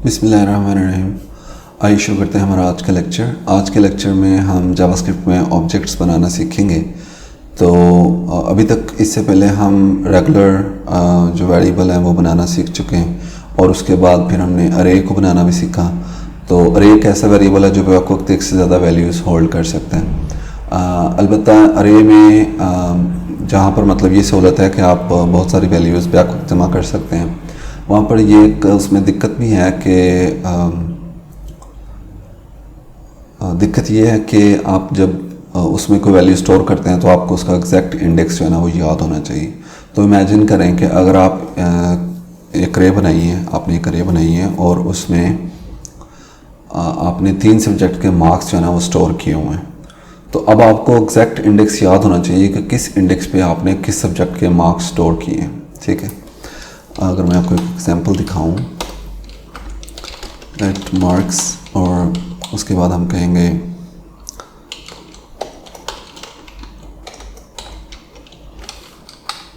बिस्मिल्लाहिर्रहमानिर्रहीम। आइए शुरू करते हैं हमारा आज के लेक्चर में हम जावास्क्रिप्ट में ऑब्जेक्ट्स बनाना सीखेंगे। तो अभी तक इससे पहले हम रेगुलर जो वेरिएबल हैं वो बनाना सीख चुके हैं और उसके बाद फिर हमने अरे को बनाना भी सीखा। तो अरे एक ऐसा वेरिएबल है जो बैक वक्त एक से ज़्यादा वैल्यूज़ होल्ड कर सकते हैं। अलबत्ता अरे में जहाँ पर मतलब ये सहूलत है कि आप बहुत सारी वैल्यूज़ बैक वक्त जमा कर सकते हैं, वहाँ पर ये एक उसमें दिक्कत भी है कि दिक्कत ये है कि आप जब उसमें कोई वैल्यू स्टोर करते हैं तो आपको उसका एग्जैक्ट इंडेक्स जो है ना वो याद होना चाहिए। तो इमेजिन करें कि अगर आप एक अरे बनाई है और उसमें आपने 3 सब्जेक्ट के मार्क्स जो है ना वो स्टोर किए हुए हैं, तो अब आपको एग्जैक्ट इंडेक्स याद होना चाहिए कि किस इंडेक्स पे आपने किस सब्जेक्ट के मार्क्स स्टोर किए हैं। ठीक है, अगर मैं आपको एक एग्जांपल दिखाऊं, लेट मार्क्स, और उसके बाद हम कहेंगे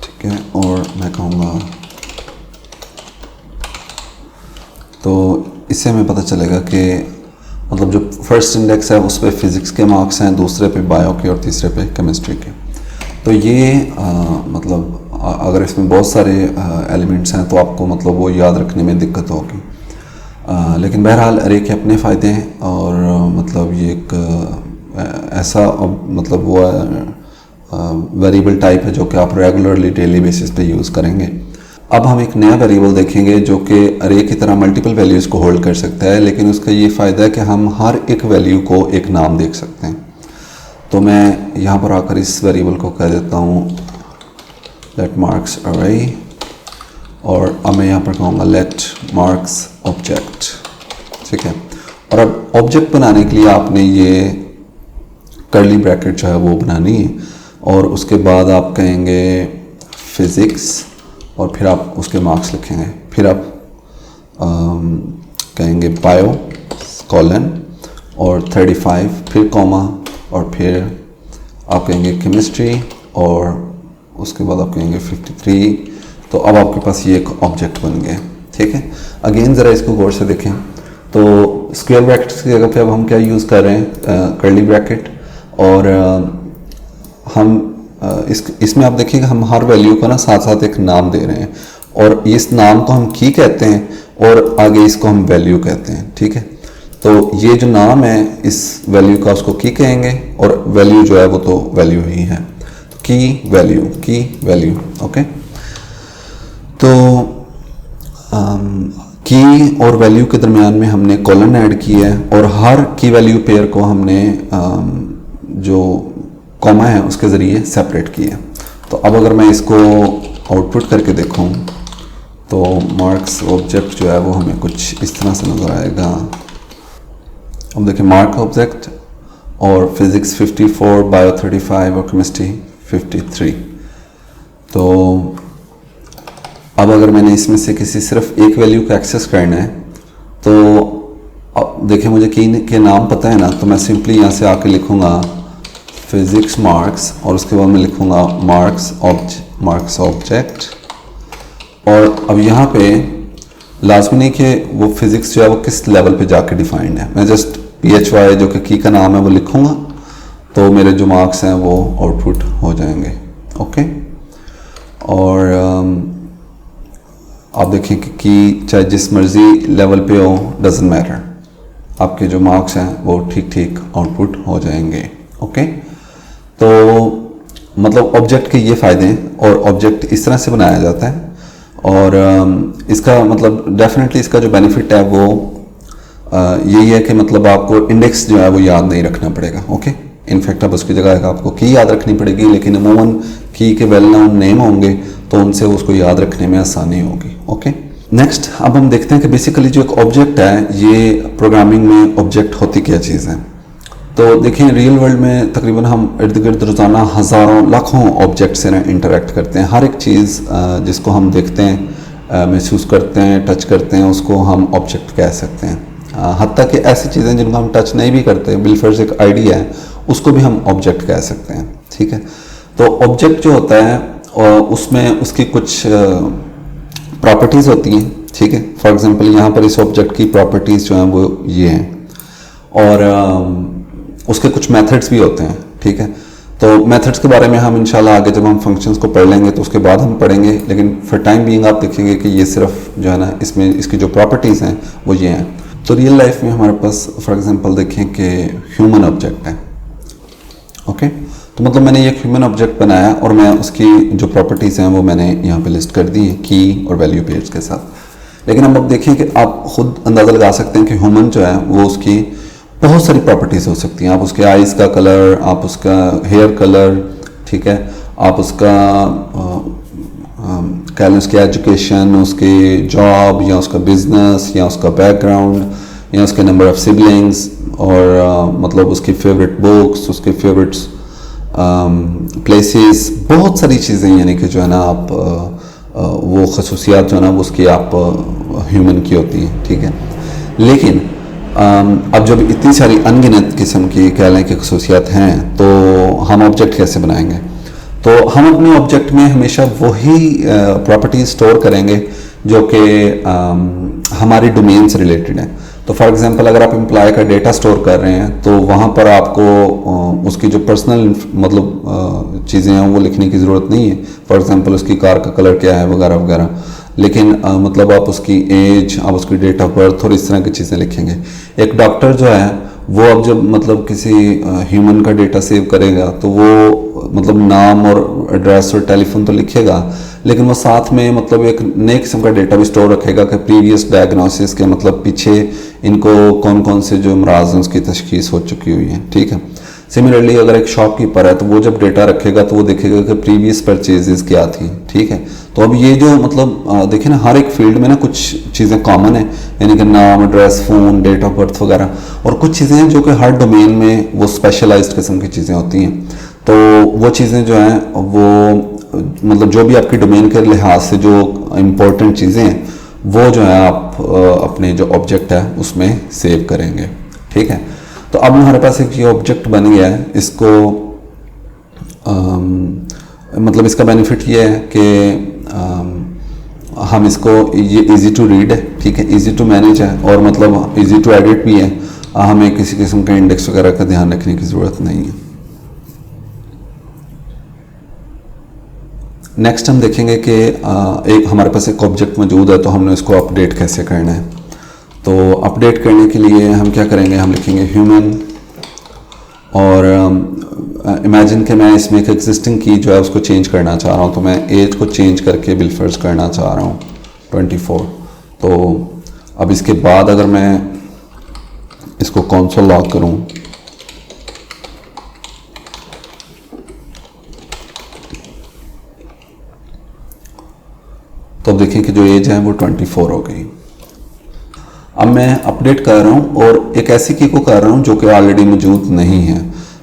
ठीक है, और मैं कहूँगा, तो इससे हमें पता चलेगा कि मतलब जो फर्स्ट इंडेक्स है उस पर फिज़िक्स के मार्क्स हैं, दूसरे पे बायो के और तीसरे पे केमिस्ट्री के। तो ये मतलब अगर इसमें बहुत सारे एलिमेंट्स हैं तो आपको मतलब वो याद रखने में दिक्कत होगी। लेकिन बहरहाल अरे के अपने फ़ायदे हैं और मतलब ये एक ऐसा मतलब वो वेरिएबल टाइप है जो कि आप रेगुलरली डेली बेसिस पे यूज़ करेंगे। अब हम एक नया वेरिएबल देखेंगे जो कि अरे की तरह मल्टीपल वैल्यूज़ को होल्ड कर सकता है, लेकिन उसका ये फ़ायदा है कि हम हर एक वैल्यू को एक नाम देख सकते हैं। तो मैं यहाँ पर आकर इस वेरिएबल को कह देता हूँ लेट मार्क्स अरे, और अब मैं यहाँ पर कहूँगा लेट मार्क्स ऑब्जेक्ट। ठीक है, और अब ऑब्जेक्ट बनाने के लिए आपने ये कर्ली ब्रैकेट जो है वो बनानी है और उसके बाद आप कहेंगे फिज़िक्स और फिर आप उसके मार्क्स लिखेंगे, फिर आप कहेंगे बायो कॉलन और 35, फिर कॉमा, और फिर आप कहेंगे केमिस्ट्री और उसके बाद आप कहेंगे 53। तो अब आपके पास ये एक ऑब्जेक्ट बन गया। ठीक है, अगेन ज़रा इसको गौर से देखें तो स्क्वायर ब्रैकेट की जगह पे अब हम क्या यूज़ कर रहे हैं, कर्ली ब्रैकेट, और हम इसमें आप देखिएगा हम हर वैल्यू को ना साथ साथ एक नाम दे रहे हैं और इस नाम को हम की कहते हैं और आगे इसको हम वैल्यू कहते हैं। ठीक है, तो ये जो नाम है इस वैल्यू का उसको की कहेंगे और वैल्यू जो है वो तो वैल्यू ही है, की वैल्यू। ओके, तो की और वैल्यू के दरमियान में हमने कॉलन ऐड की है और हर की वैल्यू पेयर को हमने जो कॉमा है उसके ज़रिए सेपरेट किया। तो अब अगर मैं इसको आउटपुट करके देखूं तो मार्क्स ऑब्जेक्ट जो है वो हमें कुछ इस तरह से नज़र आएगा। अब देखिए मार्क ऑब्जेक्ट और फिज़िक्स 54, बायो 35 और केमिस्ट्री 53। तो अब अगर मैंने इसमें से किसी सिर्फ एक वैल्यू को एक्सेस करना है तो अब देखिए मुझे की के नाम पता है ना, तो मैं सिंपली यहाँ से आके लिखूँगा फिज़िक्स मार्क्स और उसके बाद मैं लिखूँगा मार्क्स ऑब्जेक्ट। और अब यहाँ पे लाजमी नहीं कि वो फिज़िक्स जो है वो किस लेवल पे जाके डिफाइंड है, मैं जस्ट PHY जो कि की का नाम है वो लिखूँगा तो मेरे जो मार्क्स हैं वो आउटपुट हो जाएंगे। ओके, और आप देखें कि चाहे जिस मर्ज़ी लेवल पे हो डजेंट मैटर, आपके जो मार्क्स हैं वो ठीक आउटपुट हो जाएंगे। ओके, तो मतलब ऑब्जेक्ट के ये फ़ायदे हैं और ऑब्जेक्ट इस तरह से बनाया जाता है और इसका मतलब डेफिनेटली इसका जो बेनिफिट है वो यही है कि मतलब आपको इंडेक्स जो है वो याद नहीं रखना पड़ेगा। ओके, इनफैक्ट अब उसकी जगह आपको की याद रखनी पड़ेगी, लेकिन अमूमन की के वेल नोन नेम होंगे तो उनसे उसको याद रखने में आसानी होगी। ओके, नेक्स्ट अब हम देखते हैं कि बेसिकली जो एक ऑब्जेक्ट है ये प्रोग्रामिंग में ऑब्जेक्ट होती क्या चीज़ है। तो देखिए रियल वर्ल्ड में तकरीबन हम इर्द गिर्द रोज़ाना हज़ारों लाखों ऑब्जेक्ट से ना इंटरेक्ट करते हैं। हर एक चीज़ जिसको हम देखते हैं, महसूस करते हैं, टच करते हैं, उसको हम ऑब्जेक्ट कह सकते हैं। हत्ता कि ऐसी चीज़ें जिनको हम टच नहीं भी करते, बिलफर्ज एक आइडिया है, उसको भी हम ऑब्जेक्ट कह सकते हैं। ठीक है, तो ऑब्जेक्ट जो होता है उसमें उसकी कुछ प्रॉपर्टीज़ होती हैं ठीक है। फॉर एग्जांपल यहाँ पर इस ऑब्जेक्ट की प्रॉपर्टीज़ जो हैं वो ये हैं, और उसके कुछ मेथड्स भी होते हैं, ठीक है। तो मेथड्स के बारे में हम इंशाल्लाह आगे जब हम फंक्शंस को पढ़ लेंगे तो उसके बाद हम पढ़ेंगे, लेकिन फॉर टाइम बीइंग आप देखेंगे कि ये सिर्फ जो है ना इसमें इसकी जो प्रॉपर्टीज़ हैं वो ये हैं। तो रियल लाइफ में हमारे पास फॉर एग्जांपल देखें कि ह्यूमन ऑब्जेक्ट है, ओके। तो मतलब मैंने ये ह्यूमन ऑब्जेक्ट बनाया और मैं उसकी जो प्रॉपर्टीज़ हैं वो मैंने यहाँ पे लिस्ट कर दी है की और वैल्यू पेयर्स के साथ। लेकिन अब देखें कि आप खुद अंदाज़ा लगा सकते हैं कि ह्यूमन जो है वो उसकी बहुत सारी प्रॉपर्टीज़ हो सकती हैं। आप उसके आइज़ का कलर, आप उसका हेयर कलर, ठीक है, आप उसका कह लें उसकी एजुकेशन, उसकी जॉब या उसका बिजनेस या उसका बैकग्राउंड या उसके नंबर ऑफ सिबलिंग्स, और मतलब उसकी फेवरेट बुक्स, उसके फेवरेट प्लेसेस, बहुत सारी चीज़ें यानी कि जो है ना आप वो खसूसियात जो है ना वो उसकी आप ह्यूमन की होती हैं, ठीक है। लेकिन अब जब इतनी सारी अनगिनत किस्म की कह लें कि खसूसियात हैं तो हम ऑब्जेक्ट कैसे बनाएंगे? तो हम अपने ऑब्जेक्ट में हमेशा वही प्रॉपर्टीज स्टोर करेंगे जो कि हमारी डोमेन से रिलेटेड है। तो फॉर एग्जांपल अगर आप एम्प्लॉय का डेटा स्टोर कर रहे हैं तो वहाँ पर आपको उसकी जो पर्सनल मतलब चीज़ें हैं वो लिखने की ज़रूरत नहीं है। फॉर एग्जांपल उसकी कार का कलर क्या है वगैरह वगैरह, लेकिन मतलब आप उसकी एज, आप उसकी डेट ऑफ बर्थ और इस तरह की चीज़ें लिखेंगे। एक डॉक्टर जो है वो अब जब मतलब किसी ह्यूमन का डेटा सेव करेगा तो वो मतलब नाम और एड्रेस और टेलीफोन तो लिखेगा, लेकिन वो साथ में मतलब एक नए किस्म का डेटा भी स्टोर रखेगा कि प्रीवियस डायग्नोसिस के मतलब पीछे इनको कौन कौन से जो अमराज हैं उसकी तशखीस हो चुकी हुई है, ठीक है। सिमिलरली अगर एक शॉपकीपर है तो वो जब डेटा रखेगा तो वो देखेगा कि प्रीवियस परचेजेस क्या थी, ठीक है। तो अब ये जो मतलब देखिए ना हर एक फील्ड में ना कुछ चीज़ें कॉमन है, यानी कि नाम, address, phone, date of birth वगैरह, और कुछ चीज़ें हैं जो कि हर डोमेन में वो स्पेशलाइज्ड किस्म की चीज़ें होती हैं। तो वो चीज़ें जो हैं वो मतलब जो भी आपकी डोमेन के लिहाज से जो इम्पोर्टेंट चीज़ें हैं वो जो है आप अपने जो ऑब्जेक्ट है उसमें सेव करेंगे, ठीक है। तो अब हमारे पास एक ये ऑब्जेक्ट बन गया है, इसको मतलब इसका बेनिफिट ये है कि हम इसको ये इजी टू रीड है, ठीक है, इजी टू मैनेज है और मतलब इजी टू एडिट भी है। हमें किसी किस्म का इंडेक्स वगैरह का ध्यान रखने की ज़रूरत नहीं है। नेक्स्ट हम देखेंगे कि एक हमारे पास एक ऑब्जेक्ट मौजूद है तो हमने इसको अपडेट कैसे करना है। तो अपडेट करने के लिए हम क्या करेंगे, हम लिखेंगे ह्यूमन और इमेजिन कि मैं इसमें एक एग्जिस्टिंग की जो है उसको चेंज करना चाह रहा हूँ, तो मैं एज को चेंज करके बिलफर्ज करना चाह रहा हूँ 24। तो अब इसके बाद अगर मैं इसको कंसोल लॉग करूँ तो अब देखिए कि जो एज है वो 24 हो गई। अब मैं अपडेट कर रहा हूँ और एक ऐसी की को कर रहा हूँ जो कि ऑलरेडी मौजूद नहीं है,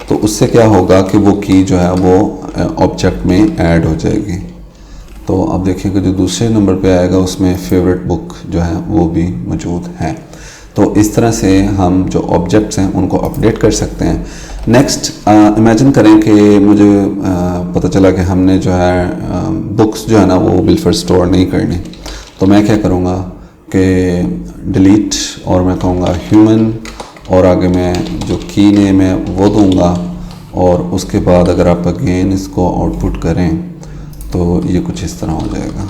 तो उससे क्या होगा कि वो की जो है वो ऑब्जेक्ट में ऐड हो जाएगी। तो अब देखिए कि जो दूसरे नंबर पे आएगा उसमें फेवरेट बुक जो है वो भी मौजूद है। तो इस तरह से हम जो ऑब्जेक्ट्स हैं उनको अपडेट कर सकते हैं। नेक्स्ट इमेजिन करें कि मुझे पता चला कि हमने जो है बुक्स जो है ना वो बिलफर स्टोर नहीं करनी, तो मैं क्या करूँगा कि डिलीट और मैं कहूँगा ह्यूमन और आगे मैं जो की नेम है वो दूंगा और उसके बाद अगर आप अगेन इसको आउटपुट करें तो ये कुछ इस तरह हो जाएगा।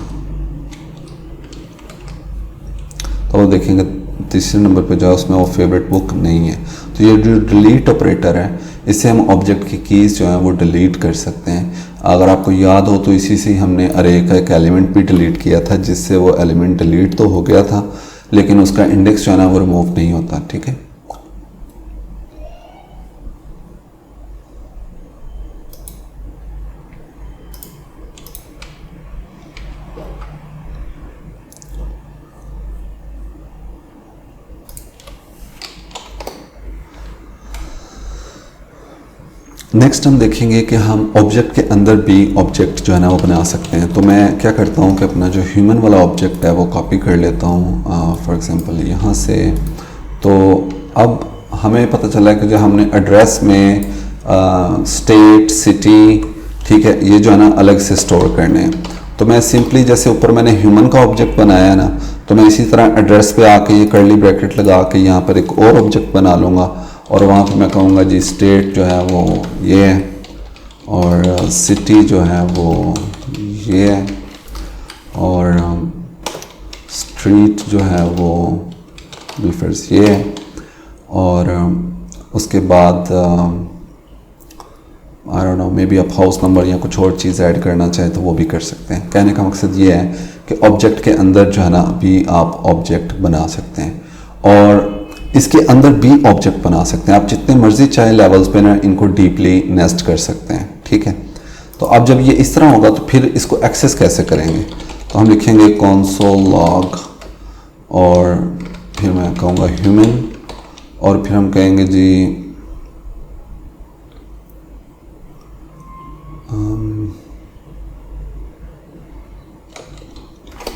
तो देखेंगे तीसरे नंबर पे जाओ उसमें वो फेवरेट बुक नहीं है। तो ये जो डिलीट ऑपरेटर है इससे हम ऑब्जेक्ट की कीज़ जो है वो डिलीट कर सकते हैं। अगर आपको याद हो तो इसी से हमने अरे का एक एलिमेंट भी डिलीट किया था जिससे वो एलिमेंट डिलीट तो हो गया था लेकिन उसका इंडेक्स जो है ना वो रिमूव नहीं होता, ठीक है। नेक्स्ट हम देखेंगे कि हम ऑब्जेक्ट के अंदर भी ऑब्जेक्ट जो है ना वो बना सकते हैं। तो मैं क्या करता हूँ कि अपना जो ह्यूमन वाला ऑब्जेक्ट है वो कॉपी कर लेता हूँ फॉर एग्जांपल यहाँ से। तो अब हमें पता चला कि जो हमने एड्रेस में स्टेट, सिटी, ठीक है, ये जो है ना अलग से स्टोर करने हैं। तो मैं सिंपली जैसे ऊपर मैंने ह्यूमन का ऑब्जेक्ट बनाया है ना, तो मैं इसी तरह एड्रेस पे आके ये कर्ली ब्रैकेट लगा के यहाँ पर एक और ऑब्जेक्ट बना लूँगा और वहाँ पे मैं कहूँगा जी स्टेट जो है वो ये है और सिटी जो है वो ये है और स्ट्रीट जो है वो बिल्फर्स ये है और उसके बाद I don't know may be आप हाउस नंबर या कुछ और चीज़ ऐड करना चाहें तो वो भी कर सकते हैं। कहने का मकसद ये है कि ऑब्जेक्ट के अंदर जो है ना अभी आप ऑब्जेक्ट बना सकते हैं और इसके अंदर भी ऑब्जेक्ट बना सकते हैं। आप जितने मर्जी चाहे लेवल्स पे ना इनको डीपली नेस्ट कर सकते हैं, ठीक है। तो अब जब ये इस तरह होगा तो फिर इसको एक्सेस कैसे करेंगे, तो हम लिखेंगे console log और फिर मैं कहूँगा ह्यूमन और फिर हम कहेंगे जी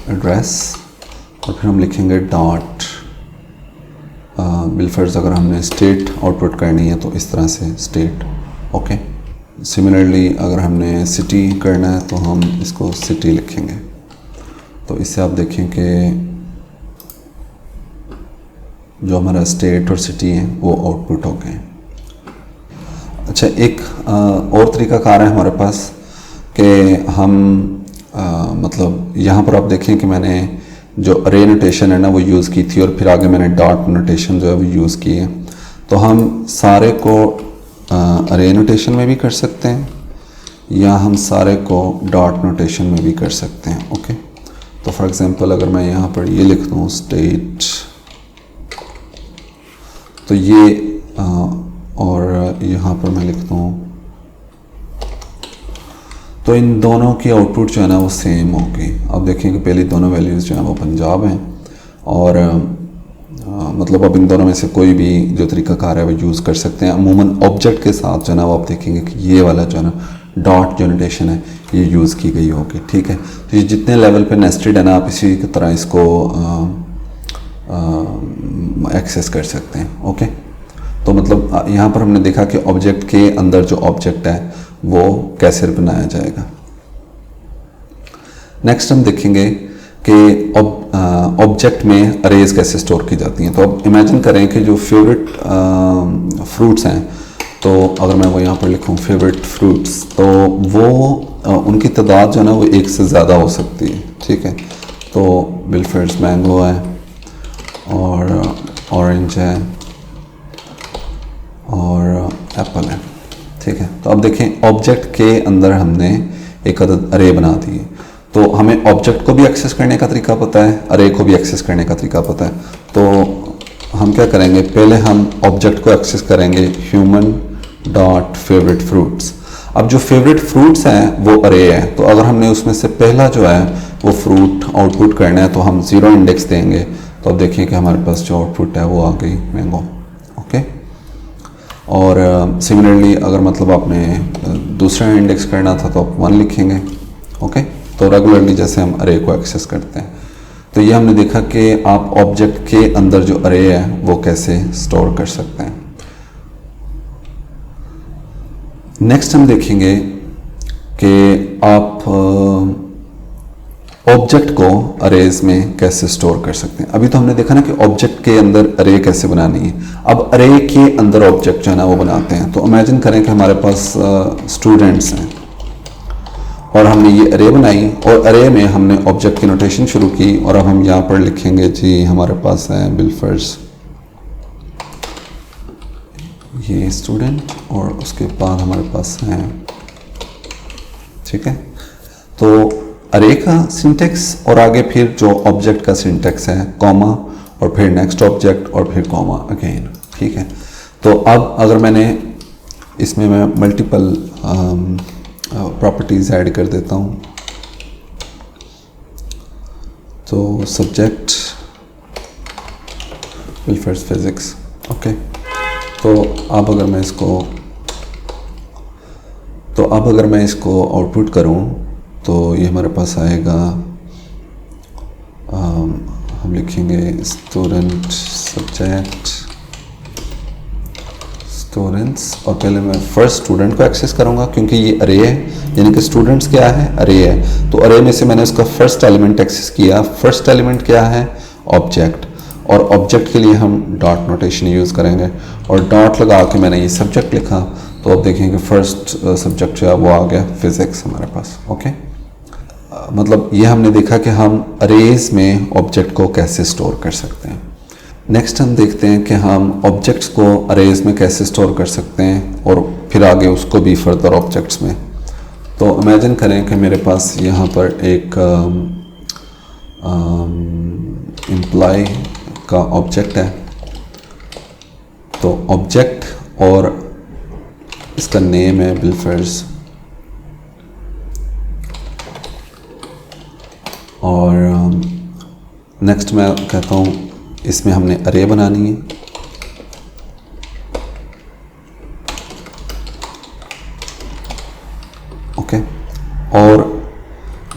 एड्रेस और फिर हम लिखेंगे डॉट बिलफर्स। अगर हमने स्टेट आउटपुट करनी है तो इस तरह से स्टेट, ओके। सिमिलरली अगर हमने सिटी करना है तो हम इसको सिटी लिखेंगे। तो इससे आप देखें कि जो हमारा स्टेट और सिटी है वो आउटपुट हो गए। अच्छा, एक और तरीकाकार है हमारे पास कि हम मतलब यहाँ पर आप देखें कि मैंने जो अरे नोटेशन है ना वो यूज़ की थी और फिर आगे मैंने डॉट नोटेशन जो है वो यूज़ की है। तो हम सारे को अरे नोटेशन में भी कर सकते हैं या हम सारे को डॉट नोटेशन में भी कर सकते हैं, ओके। तो फॉर एग्जांपल अगर मैं यहाँ पर ये लिख दूँ स्टेट, तो ये और यहाँ पर मैं लिख दूँ, तो इन दोनों की आउटपुट जो है ना वो सेम होगी। अब देखें कि पहले दोनों वैल्यूज़ जो हैं वो पंजाब हैं और मतलब अब इन दोनों में से कोई भी जो तरीकाकार है वो यूज़ कर सकते हैं। अमूमन ऑब्जेक्ट के साथ जो है ना वो आप देखेंगे कि ये वाला जो है ना डॉट जो नोटेशन है ये यूज़ की गई होगी, ठीक है। तो ये जितने लेवल पे नेस्टेड है ना आप इसी की तरह इसको एक्सेस कर सकते हैं, ओके। तो मतलब यहाँ पर हमने देखा कि ऑब्जेक्ट के अंदर जो ऑब्जेक्ट है वो कैसे बनाया जाएगा। नेक्स्ट हम देखेंगे कि ऑब्जेक्ट में अरेज कैसे स्टोर की जाती हैं। तो अब इमेजिन करें कि जो फेवरेट फ्रूट्स हैं, तो अगर मैं वो यहाँ पर लिखूँ फेवरेट फ्रूट्स, तो वो उनकी तादाद जो है ना वो एक से ज़्यादा हो सकती है, ठीक है। तो बिलफर्स मैंगो है और ऑरेंज है और एप्पल है, ठीक है। तो अब देखें ऑब्जेक्ट के अंदर हमने एक अदद अरे बना दी है। तो हमें ऑब्जेक्ट को भी एक्सेस करने का तरीका पता है, अरे को भी एक्सेस करने का तरीका पता है। तो हम क्या करेंगे, पहले हम ऑब्जेक्ट को एक्सेस करेंगे ह्यूमन डॉट फेवरेट फ्रूट्स। अब जो फेवरेट फ्रूट्स हैं वो अरे है, तो अगर हमने उसमें से पहला जो है वो फ्रूट आउटपुट करना है तो हम 0 इंडेक्स देंगे। तो अब देखिए कि हमारे पास जो आउटपुट है वो आ गई मैंगो, ओके। और सिमिलरली अगर मतलब आपने दूसरा इंडेक्स करना था तो आप 1 लिखेंगे, ओके। तो रेगुलरली जैसे हम अरे को एक्सेस करते हैं। तो ये हमने देखा कि आप ऑब्जेक्ट के अंदर जो अरे है वो कैसे स्टोर कर सकते हैं। नेक्स्ट हम देखेंगे कि आप ऑब्जेक्ट को अरेज में कैसे स्टोर कर सकते हैं। अभी तो हमने देखा ना कि ऑब्जेक्ट के अंदर अरे कैसे बनानी है। अब अरे के अंदर ऑब्जेक्ट जो है ना वो बनाते हैं। तो इमेजिन करें कि हमारे पास स्टूडेंट्स हैं और हमने ये अरे बनाई और अरे में हमने ऑब्जेक्ट की नोटेशन शुरू की और अब हम यहाँ पर लिखेंगे जी हमारे पास है बिलफर्स ये स्टूडेंट और उसके बाद हमारे पास है, ठीक है। तो अरे का सिंटेक्स और आगे फिर जो ऑब्जेक्ट का सिंटेक्स है कॉमा और फिर नेक्स्ट ऑब्जेक्ट और फिर कॉमा अगेन, ठीक है। तो अब अगर मैंने इसमें मैं मल्टीपल प्रॉपर्टीज ऐड कर देता हूँ, तो सब्जेक्ट बिलफर्स फिजिक्स, ओके। तो अब अगर मैं इसको आउटपुट करूं तो ये हमारे पास आएगा, हम लिखेंगे स्टूडेंट स्टूडेंट्स, और पहले मैं फर्स्ट स्टूडेंट को एक्सेस करूँगा क्योंकि ये अरे है, यानी कि स्टूडेंट्स क्या है, अरे है। तो अरे में से मैंने उसका फर्स्ट एलिमेंट एक्सेस किया। फर्स्ट एलिमेंट क्या है, ऑब्जेक्ट, और ऑब्जेक्ट के लिए हम डॉट नोटेशन यूज़ करेंगे, और डॉट लगा के मैंने ये सब्जेक्ट लिखा। तो अब देखेंगे फर्स्ट सब्जेक्ट जो है वो आ गया फिज़िक्स हमारे पास। ओके, मतलब ये हमने देखा कि हम अरेज में ऑब्जेक्ट को कैसे स्टोर कर सकते हैं। नेक्स्ट हम देखते हैं कि हम ऑब्जेक्ट्स को अरेज में कैसे स्टोर कर सकते हैं और फिर आगे उसको भी फर्दर ऑब्जेक्ट्स में। तो इमेजिन करें कि मेरे पास यहाँ पर एक एम्प्लॉय का ऑब्जेक्ट है। तो ऑब्जेक्ट और इसका नेम है बिलफर्स, और नेक्स्ट मैं कहता हूँ इसमें हमने अरे बनानी है। ओके, और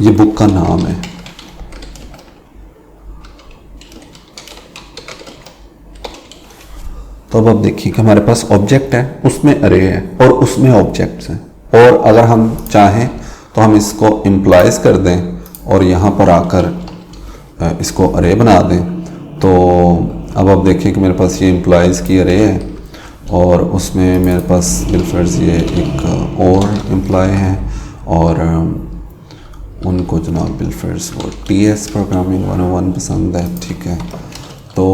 ये बुक का नाम है। तो अब आप देखिए कि हमारे पास ऑब्जेक्ट है, उसमें अरे है और उसमें ऑब्जेक्ट्स हैं, और अगर हम चाहें तो हम इसको इम्प्लाइज कर दें और यहाँ पर आकर इसको अरे बना दें। तो अब आप देखिए कि मेरे पास ये एम्प्लॉइज़ की अरे है और उसमें मेरे पास बिलफर्स ये एक और एम्प्लॉय है, और उनको जनाब बिलफर्स वो TS प्रोग्रामिंग 101 पसंद है। ठीक है, तो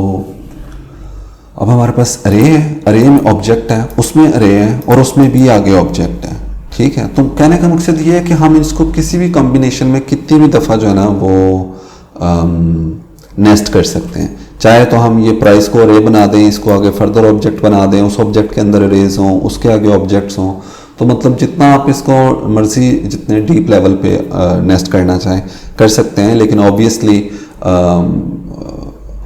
अब हमारे पास अरे है, अरे में ऑब्जेक्ट है, उसमें अरे है और उसमें भी आगे ऑब्जेक्ट है। ठीक है, तो कहने का मकसद ये है कि हम इसको किसी भी कॉम्बिनेशन में कितनी भी दफ़ा जो है ना वो नेस्ट कर सकते हैं। चाहे तो हम ये प्राइस को अरे बना दें, इसको आगे फर्दर ऑब्जेक्ट बना दें, उस ऑब्जेक्ट के अंदर अरेज हों, उसके आगे ऑब्जेक्ट्स हों। तो मतलब जितना आप इसको मर्जी जितने डीप लेवल पे नेस्ट करना चाहें कर सकते हैं, लेकिन ऑब्वियसली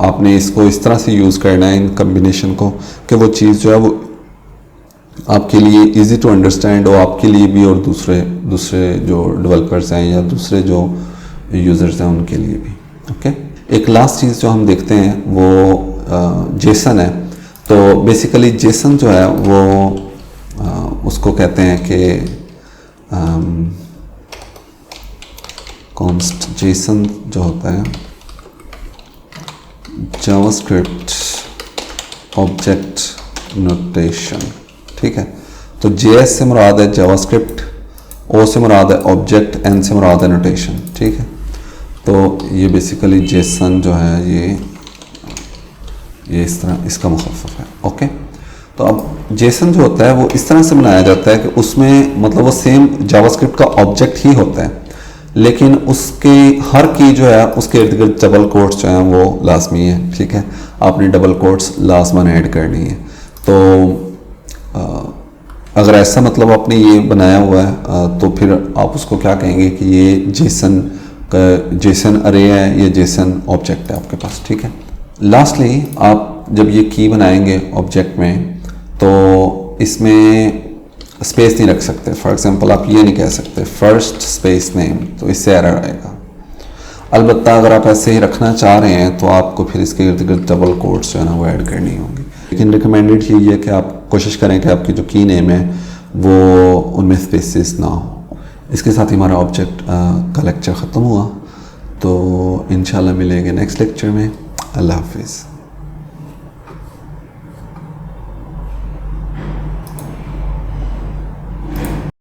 आपने इसको इस तरह से यूज़ करना है इन कम्बिनेशन को कि वो चीज़ जो है वो आपके लिए इजी टू अंडरस्टैंड हो, आपके लिए भी और दूसरे जो डेवलपर्स हैं या दूसरे जो यूज़र्स हैं उनके लिए भी। ओके, एक लास्ट चीज़ जो हम देखते हैं वो जेसन है। तो बेसिकली जेसन जो है वो उसको कहते हैं कि कॉन्स्ट जेसन जो होता है जावास्क्रिप्ट ऑब्जेक्ट नोटेशन। ठीक है, तो JS से मुराद है जावास्क्रिप्ट, O से मुराद है ऑब्जेक्ट, N से मुराद है नोटेशन। ठीक है, तो ये बेसिकली जेसन जो है ये इस तरह इसका मुखफ़फ़ है। ओके, तो अब जेसन जो होता है वो इस तरह से बनाया जाता है कि उसमें मतलब वो सेम जावास्क्रिप्ट का ऑब्जेक्ट ही होता है, लेकिन उसके हर की जो है उसके इर्द गिर्द डबल कोट्स जो हैं वो लाजमी है। ठीक है, आपने डबल कोट्स लाजमन ऐड करनी है। तो अगर ऐसा मतलब आपने ये बनाया हुआ है तो फिर आप उसको क्या कहेंगे कि ये जेसन अरे है, ये जेसन ऑब्जेक्ट है आपके पास। ठीक है, लास्टली आप जब ये की बनाएंगे ऑब्जेक्ट में तो इसमें स्पेस नहीं रख सकते। फॉर एग्जांपल आप ये नहीं कह सकते फर्स्ट स्पेस नेम, तो इससे एरर आएगा। अलबत्ता अगर आप ऐसे ही रखना चाह रहे हैं तो आपको फिर इसके इर्द गिर्द डबल कोट्स जो है ना वो ऐड करनी होंगी। लेकिन रिकमेंडेड यही है कि आप कोशिश करें कि आपकी जो की नेम है वो उनमें स्पेसेस ना हो। इसके साथ ही हमारा ऑब्जेक्ट का लेक्चर ख़त्म हुआ। तो इंशाल्लाह मिलेंगे नेक्स्ट लेक्चर में। अल्लाह हाफिज़।